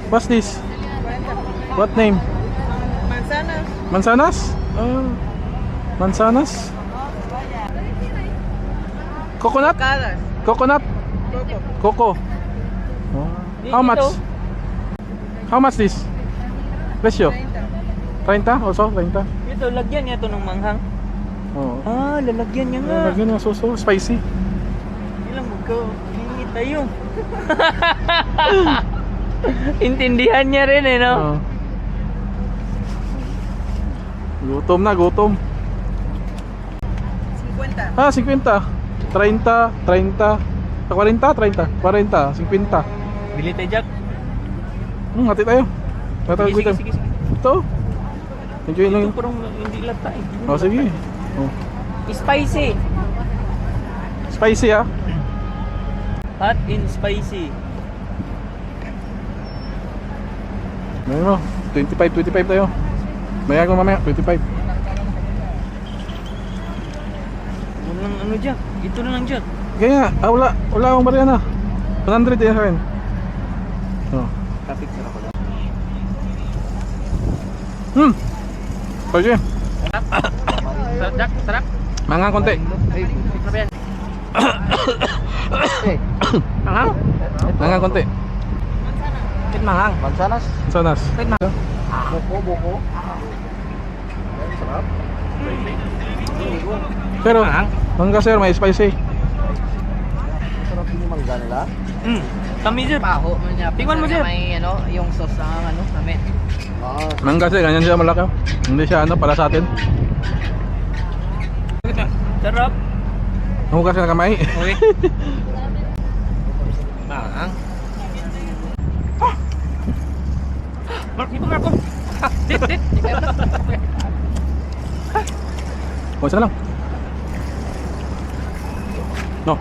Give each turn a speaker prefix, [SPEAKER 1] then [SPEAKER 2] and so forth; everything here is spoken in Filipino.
[SPEAKER 1] What's this? What name?
[SPEAKER 2] Manzanas.
[SPEAKER 1] Mansanas? Mansanas? Coconut?
[SPEAKER 2] Cadas.
[SPEAKER 1] Coconut?
[SPEAKER 2] Coco.
[SPEAKER 1] Coco. How much? How much this? Presyo? 30 also? 30?
[SPEAKER 2] Ito, lagyan niya ito ng manghang.
[SPEAKER 1] Oo.
[SPEAKER 2] Ah, lalagyan niya nga.
[SPEAKER 1] Lagyan nga suso, spicy.
[SPEAKER 2] Ilang magka. Hingi tayo. Intindihan niya rin eh, no?
[SPEAKER 1] Oo. Gutom na, gutom.
[SPEAKER 2] 50.
[SPEAKER 1] Ah, 50. 30, 30. 40, 30. 40, 50.
[SPEAKER 2] Bili tayo, Jack.
[SPEAKER 1] Hati tayo. Tatawag
[SPEAKER 2] Sige,
[SPEAKER 1] gutom.
[SPEAKER 2] sige, sige.
[SPEAKER 1] Ito. Enjoy lang
[SPEAKER 2] Ito
[SPEAKER 1] yun.
[SPEAKER 2] parang hindi lata eh.
[SPEAKER 1] Oh, sige. Oh.
[SPEAKER 2] Spicy.
[SPEAKER 1] Spicy ah.
[SPEAKER 2] Hot and spicy.
[SPEAKER 1] Ngayon mo, 25 tayo. Mayag mo mamaya, 25.
[SPEAKER 2] Walang ano, Jack. Ito na lang, Jack.
[SPEAKER 1] Kaya, wala akong bariya na. 100 yan sa akin. Oh.
[SPEAKER 2] Kapit na ako lang.
[SPEAKER 1] Pwede.
[SPEAKER 2] Sarap, Jack. Sarap.
[SPEAKER 1] Mangang konti.
[SPEAKER 2] Sarap yan. Manghang?
[SPEAKER 1] Mangang konti.
[SPEAKER 2] Bakit manghang? Mansanas.
[SPEAKER 1] Sanas.
[SPEAKER 2] Bakit manghang? Buko. Sarap.
[SPEAKER 1] Pero, mangga sir, may spicy.
[SPEAKER 3] Sarap yung mangga nila.
[SPEAKER 2] Kami, Sir.
[SPEAKER 4] Paho mo niya.
[SPEAKER 2] Tingnan mo, Sir.
[SPEAKER 4] May ano, yung sauce ng ano, kami.
[SPEAKER 1] Mangga sir, ganyan siya malaki. Hindi siya para sa atin.
[SPEAKER 2] Sarap.
[SPEAKER 1] Nahugas ka na kamay.
[SPEAKER 2] Okay. Manghang. Mark, ito Mark. Dit.
[SPEAKER 1] O, isa na lang. No.